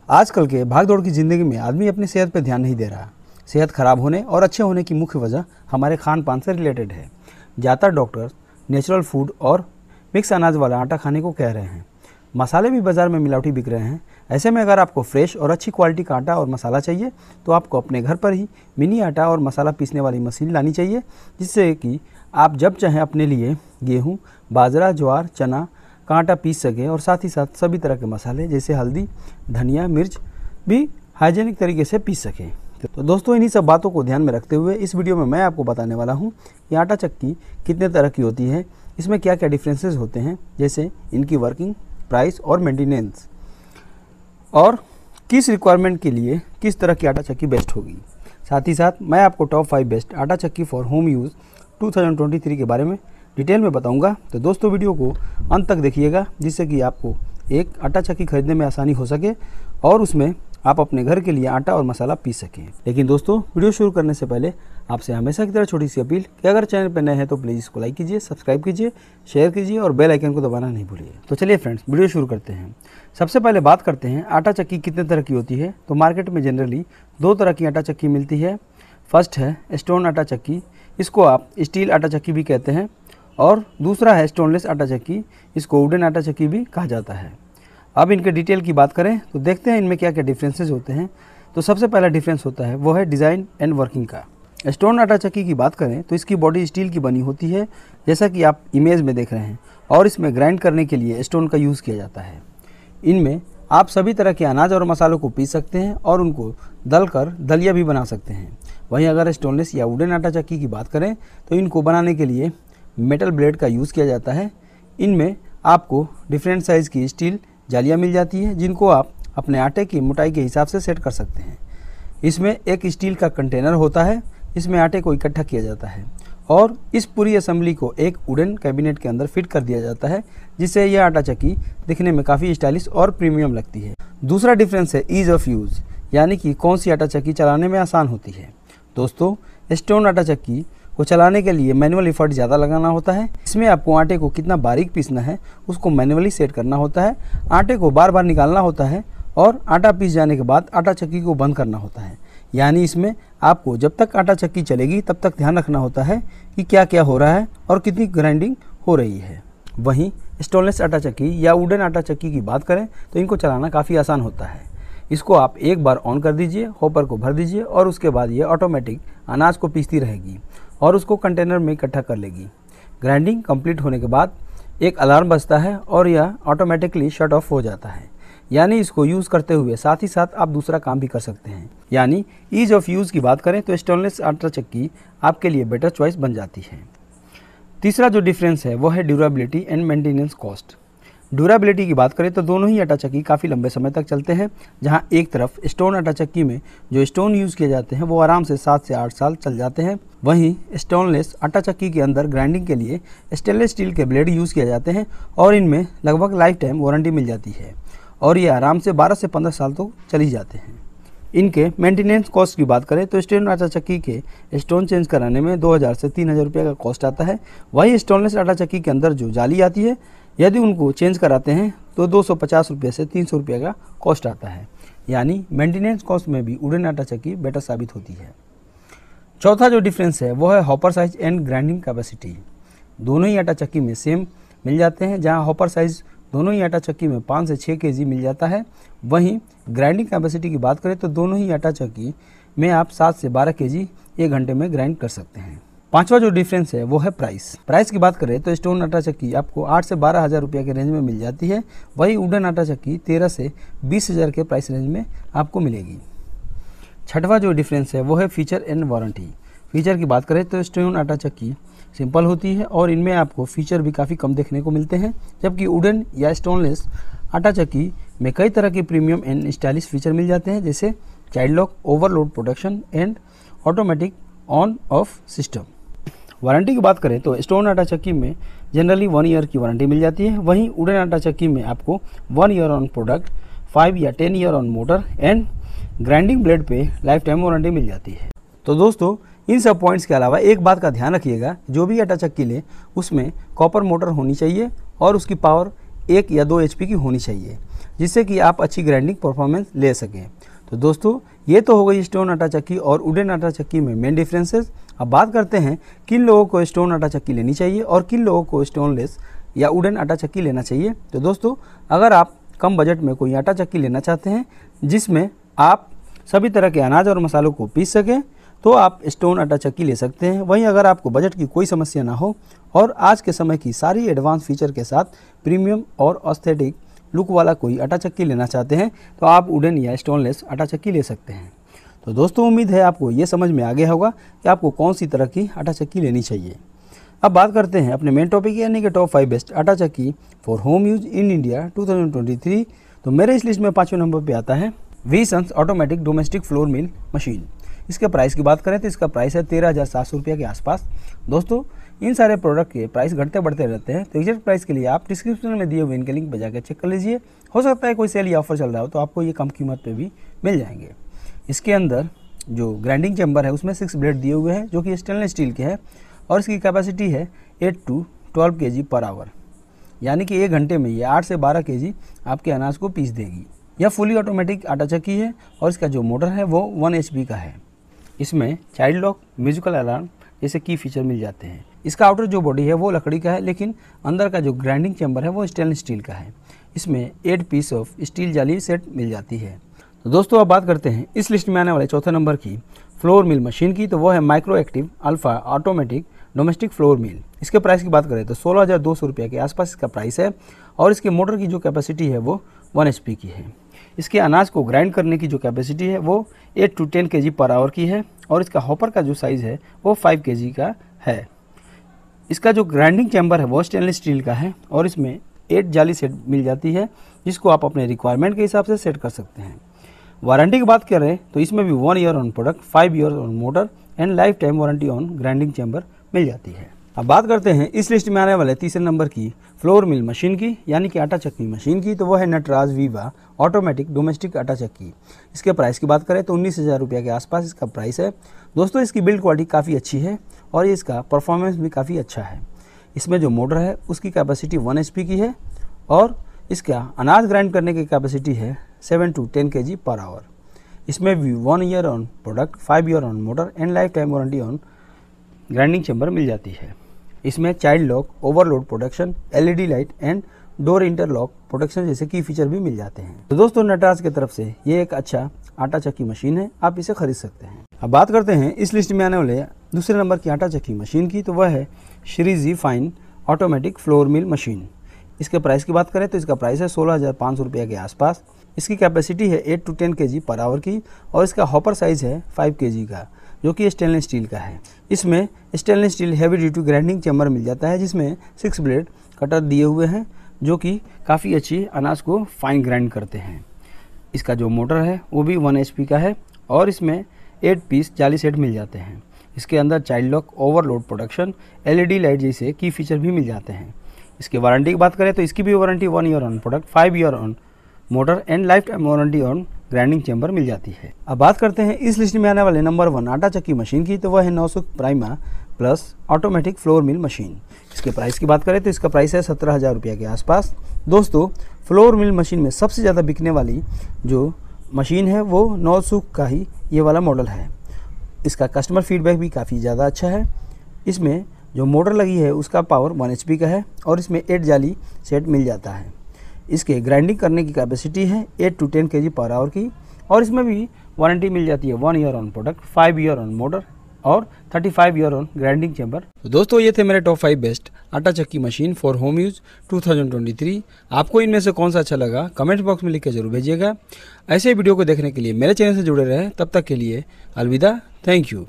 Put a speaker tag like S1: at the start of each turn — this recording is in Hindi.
S1: आजकल के भागदौड़ की ज़िंदगी में आदमी अपनी सेहत पर ध्यान नहीं दे रहा। सेहत खराब होने और अच्छे होने की मुख्य वजह हमारे खान पान से रिलेटेड है। ज़्यादातर डॉक्टर्स नेचुरल फूड और मिक्स अनाज वाला आटा खाने को कह रहे हैं। मसाले भी बाज़ार में मिलावटी बिक रहे हैं। ऐसे में अगर आपको फ्रेश और अच्छी क्वालिटी का आटा और मसाला चाहिए तो आपको अपने घर पर ही मिनी आटा और मसाला पीसने वाली मशीन लानी चाहिए, जिससे कि आप जब चाहें अपने लिए गेहूँ, बाजरा, ज्वार, चना का आटा पीस सकें और साथ ही साथ सभी तरह के मसाले जैसे हल्दी, धनिया, मिर्च भी हाइजेनिक तरीके से पीस सकें। तो दोस्तों, इन्हीं सब बातों को ध्यान में रखते हुए इस वीडियो में मैं आपको बताने वाला हूं कि आटा चक्की कितने तरह की होती है, इसमें क्या क्या डिफरेंसेस होते हैं, जैसे इनकी वर्किंग, प्राइस और मेंटेनेंस, और किस रिक्वायरमेंट के लिए किस तरह की आटा चक्की बेस्ट होगी। साथ ही साथ मैं आपको टॉप 5 बेस्ट आटा चक्की फॉर होम यूज़ 2023 के बारे में डिटेल में बताऊंगा। तो दोस्तों, वीडियो को अंत तक देखिएगा, जिससे कि आपको एक आटा चक्की खरीदने में आसानी हो सके और उसमें आप अपने घर के लिए आटा और मसाला पीस सकें। लेकिन दोस्तों, वीडियो शुरू करने से पहले आपसे हमेशा की तरह छोटी सी अपील कि अगर चैनल पर नए हैं तो प्लीज़ इसको लाइक कीजिए, सब्सक्राइब कीजिए, शेयर कीजिए और बेल आइकन को दबाना नहीं भूलिए। तो चलिए फ्रेंड्स, वीडियो शुरू करते हैं। सबसे पहले बात करते हैं आटा चक्की कितने तरह की होती है। तो मार्केट में जनरली 2 तरह की आटा चक्की मिलती है। फर्स्ट है स्टोन आटा चक्की, इसको आप स्टील आटा चक्की भी कहते हैं, और दूसरा है स्टोनलेस आटा चक्की, इसको वुडन आटा चक्की भी कहा जाता है। अब इनके डिटेल की बात करें तो देखते हैं इनमें क्या क्या डिफरेंसेस होते हैं। तो सबसे पहला डिफरेंस होता है वो है डिज़ाइन एंड वर्किंग का। स्टोन आटा चक्की की बात करें तो इसकी बॉडी स्टील की बनी होती है, जैसा कि आप इमेज में देख रहे हैं, और इसमें ग्राइंड करने के लिए स्टोन का यूज़ किया जाता है। इनमें आप सभी तरह के अनाज और मसालों को पीस सकते हैं और उनको दलकर दलिया भी बना सकते हैं। वहीं अगर स्टोनलेस या वुडन आटा चक्की की बात करें तो इनको बनाने के लिए मेटल ब्लेड का यूज़ किया जाता है। इनमें आपको डिफरेंट साइज़ की स्टील जालियाँ मिल जाती है, जिनको आप अपने आटे की मोटाई के हिसाब से सेट कर सकते हैं। इसमें एक स्टील का कंटेनर होता है, इसमें आटे को इकट्ठा किया जाता है और इस पूरी असेंबली को एक वुडन कैबिनेट के अंदर फिट कर दिया जाता है, जिससे यह आटा चक्की दिखने में काफ़ी स्टाइलिश और प्रीमियम लगती है। दूसरा डिफरेंस है ईज़ ऑफ यूज़, यानी कि कौन सी आटा चक्की चलाने में आसान होती है। दोस्तों, स्टोन आटा चक्की को चलाने के लिए मैनुअल एफर्ट ज़्यादा लगाना होता है। इसमें आपको आटे को कितना बारीक पीसना है उसको मैनुअली सेट करना होता है, आटे को बार बार निकालना होता है और आटा पीस जाने के बाद आटा चक्की को बंद करना होता है। यानी इसमें आपको जब तक आटा चक्की चलेगी तब तक ध्यान रखना होता है कि क्या क्या हो रहा है और कितनी ग्राइंडिंग हो रही है। वहीं स्टोनलेस आटा चक्की या वुडन आटा चक्की की बात करें तो इनको चलाना काफ़ी आसान होता है। इसको आप एक बार ऑन कर दीजिए, हॉपर को भर दीजिए और उसके बाद ये ऑटोमेटिक अनाज को पीसती रहेगी और उसको कंटेनर में इकट्ठा कर लेगी। ग्राइंडिंग कंप्लीट होने के बाद एक अलार्म बजता है और यह ऑटोमेटिकली शट ऑफ हो जाता है। यानी इसको यूज़ करते हुए साथ ही साथ आप दूसरा काम भी कर सकते हैं। यानी ईज़ ऑफ यूज़ की बात करें तो स्टेनलेस आटा चक्की आपके लिए बेटर चॉइस बन जाती है। तीसरा जो डिफरेंस है वो है durability and maintenance cost. Durability की बात करें तो दोनों ही आटा चक्की काफ़ी लंबे समय तक चलते हैं। जहां एक तरफ स्टोन आटा चक्की में जो स्टोन यूज़ किए जाते हैं वो आराम से 7 से 8 साल चल जाते हैं। वहीं स्टोनलेस आटा चक्की के अंदर ग्राइंडिंग के लिए स्टेनलेस स्टील के ब्लेड यूज़ किए जाते हैं और इनमें लगभग लाइफ टाइम वारंटी मिल जाती है और ये आराम से 12 से 15 साल तो चली जाते हैं। इनके मेंटेनेंस कॉस्ट की बात करें तो स्टोन आटा चक्की के स्टोन चेंज कराने में 2000 से 3000 रुपये का कॉस्ट आता है। वहीं स्टोनलेस आटा चक्की के अंदर जो जाली आती है, यदि उनको चेंज कराते हैं तो 250 रुपये से 300 रुपये का कॉस्ट आता है। यानी मेंटेनेंस कॉस्ट में भी वुडन आटा चक्की बेटर साबित होती है। चौथा जो डिफरेंस है वो है hopper size and grinding capacity. दोनों ही आटा चक्की में सेम मिल जाते हैं। जहां हॉपर साइज दोनों ही आटा चक्की में 5 से 6 केजी मिल जाता है, वहीं ग्राइंडिंग कैपेसिटी की बात करें तो दोनों ही आटा चक्की में आप 7 से 12 केजी 1 घंटे में ग्राइंड कर सकते हैं। पांचवा जो डिफरेंस है वो है प्राइस की बात करें तो स्टोन आटा चक्की आपको 8 से 12 हज़ार रुपये के रेंज में मिल जाती है। वही वुडन आटा चक्की 13 से 20 हज़ार के प्राइस रेंज में आपको मिलेगी। छठवा जो डिफरेंस है वो है फीचर एंड वारंटी। फीचर की बात करें तो स्टोन आटा चक्की सिंपल होती है और इनमें आपको फीचर भी काफ़ी कम देखने को मिलते हैं, जबकि वुडन या स्टोनलेस आटा चक्की में कई तरह के प्रीमियम एंड स्टाइलिश फीचर मिल जाते हैं, जैसे child lock, overload protection and automatic on off system. Warranty की बात करें तो स्टोन आटा चक्की में जनरली 1 ईयर की वारंटी मिल जाती है। वहीं वुडन आटा चक्की में आपको 1 ईयर ऑन प्रोडक्ट, 5 या 10 year on motor and grinding blade पे लाइफ टाइम वारंटी मिल जाती है। तो दोस्तों, इन सब पॉइंट्स के अलावा एक बात का ध्यान रखिएगा, जो भी आटा चक्की ले उसमें कॉपर मोटर होनी चाहिए और उसकी पावर 1 या 2 HP की होनी चाहिए। जिससे कि आप अच्छी ग्राइंडिंग परफॉर्मेंस ले सकें। तो दोस्तों ये तो हो गई स्टोन आटा चक्की और वुडन आटा चक्की में मेन डिफरेंसेस। अब बात करते हैं किन लोगों को स्टोन आटा चक्की लेनी चाहिए और किन लोगों को स्टोनलेस या वुडन आटा चक्की लेना चाहिए। तो दोस्तों अगर आप कम बजट में कोई आटा चक्की लेना चाहते हैं जिसमें आप सभी तरह के अनाज और मसालों को पीस सकें तो आप स्टोन आटा चक्की ले सकते हैं। वहीं अगर आपको बजट की कोई समस्या ना हो और आज के समय की सारी एडवांस फीचर के साथ प्रीमियम और ऑस्थेटिक लुक वाला कोई आटा चक्की लेना चाहते हैं तो आप वुडन या स्टोनलेस आटा चक्की ले सकते हैं। तो दोस्तों उम्मीद है आपको ये समझ में आ गया होगा कि आपको कौन सी तरह की आटा चक्की लेनी चाहिए। अब बात करते हैं अपने मेन टॉपिक यानी कि टॉप 5 बेस्ट आटा चक्की for home use in India 2023। तो मेरे इस लिस्ट में 5वें नंबर पे आता है V Sons automatic domestic flour mill machine. इसके प्राइस की बात करें तो इसका प्राइस है 13,700 रुपये के आसपास। दोस्तों इन सारे प्रोडक्ट के प्राइस घटते बढ़ते रहते हैं, तो एग्जैक्ट प्राइस के लिए आप डिस्क्रिप्शन में दिए हुए इनके लिंक पर जाकर चेक कर लीजिए। हो सकता है कोई सेल या ऑफर चल रहा हो तो आपको ये कम कीमत पे भी मिल जाएंगे। इसके अंदर जो ग्राइंडिंग चैम्बर है उसमें 6 ब्लेड दिए हुए हैं जो कि स्टेनलेस स्टील के हैं और इसकी कैपेसिटी है 8 to 12 kg पर आवर, यानी कि 1 घंटे में ये 8 से 12 kg आपके अनाज को पीस देगी। यह फुली ऑटोमेटिक आटा चक्की है और इसका जो मोटर है वो 1 HP का है। इसमें चाइल्ड लॉक, म्यूजिकल अलार्म जैसे की फीचर मिल जाते हैं। इसका आउटर जो बॉडी है वो लकड़ी का है, लेकिन अंदर का जो ग्राइंडिंग चैम्बर है वो स्टेनलेस स्टील का है। इसमें 8 पीस ऑफ स्टील जाली सेट मिल जाती है। तो दोस्तों अब बात करते हैं इस लिस्ट में आने वाले चौथे नंबर की फ्लोर मिल मशीन की। तो वो है micro active alpha automatic domestic flour मिल। इसके प्राइस की बात करें तो 16,200 रुपये के आसपास इसका प्राइस है और इसके मोटर की जो कैपेसिटी है वो 1 HP की है। इसके अनाज को ग्राइंड करने की जो कैपेसिटी है वो 8 to 10 kg पर आवर की है और इसका हॉपर का जो साइज़ है वो 5 kg का है। इसका जो ग्राइंडिंग चैम्बर है वो स्टेनलेस स्टील का है और इसमें 8 जाली सेट मिल जाती है जिसको आप अपने रिक्वायरमेंट के हिसाब से सेट कर सकते हैं। वारंटी की बात करें तो इसमें भी 1 year on product, 5 year on motor and lifetime warranty on grinding chamber मिल जाती है। अब बात करते हैं इस लिस्ट में आने वाले तीसरे नंबर की फ्लोर मिल मशीन की यानी कि आटा चक्की मशीन की। तो वो है नटराज वीवा ऑटोमेटिक डोमेस्टिक आटा चक्की। इसके प्राइस की बात करें तो 19,000 रुपये के आसपास इसका प्राइस है। दोस्तों इसकी बिल्ड क्वालिटी काफ़ी अच्छी है और इसका परफॉर्मेंस भी काफ़ी अच्छा है। इसमें जो मोटर है उसकी कैपेसिटी 1 HP की है और इसका अनाज ग्राइंड करने की कैपेसिटी है 7 to 10 kg पर आवर। इसमें भी 1 year on product, 5 year on motor and lifetime warranty on grinding chamber मिल जाती है। इसमें child lock, overload protection, LED light and door interlock protection जैसे की फीचर भी मिल जाते हैं। तो दोस्तों नटराज की तरफ से ये एक अच्छा आटा चक्की मशीन है, आप इसे खरीद सकते हैं। अब बात करते हैं इस लिस्ट में आने वाले दूसरे नंबर की आटा चक्की मशीन की। तो वह है Shri ji fine automatic flour mill machine. इसके प्राइस की बात करें तो इसका प्राइस है 16,500 रुपये के आसपास। इसकी कैपेसिटी है 8 to 10 kg पर आवर की और इसका हॉपर साइज़ है 5 kg का जो कि स्टेनलेस स्टील का है। इसमें stainless steel heavy duty grinding chamber मिल जाता है जिसमें 6 ब्लेड कटर दिए हुए हैं जो कि काफ़ी अच्छी अनाज को फाइन ग्राइंड करते हैं। इसका जो मोटर है वो भी 1 HP का है और इसमें 8 पीस जाली सेट मिल जाते हैं। इसके अंदर child lock, overload protection, LED light जैसे की फीचर भी मिल जाते हैं। इसकी वारंटी की बात करें तो इसकी भी warranty 1 year on product, 5 year on motor and lifetime warranty on grinding chamber मिल जाती है। अब बात करते हैं इस लिस्ट में आने वाले नंबर 1 आटा चक्की मशीन की। तो वह है Nausukh prima plus automatic flour mill machine. इसके प्राइस की बात करें तो इसका प्राइस है 17,000 रुपये के आसपास। दोस्तों फ्लोर मिल मशीन में सबसे ज़्यादा बिकने वाली जो मशीन है वो नौसुख का ही ये वाला मॉडल है। इसका कस्टमर फीडबैक भी काफ़ी ज़्यादा अच्छा है। इसमें जो मोटर लगी है उसका पावर 1 HP का है और इसमें 8 जाली सेट मिल जाता है। इसके ग्राइंडिंग करने की कैपेसिटी है 8 to 10 kg पर आवर की और इसमें भी वारंटी मिल जाती है 1 year on product, 5 year on motor और 35 ईयर ऑन ग्राइंडिंग चैम्बर। तो दोस्तों ये थे मेरे टॉप 5 बेस्ट आटा चक्की मशीन फॉर होम यूज 2023। आपको इनमें से कौन सा अच्छा लगा कमेंट बॉक्स में लिख के जरूर भेजिएगा। ऐसे वीडियो को देखने के लिए मेरे चैनल से जुड़े रहें। तब तक के लिए अलविदा, थैंक यू।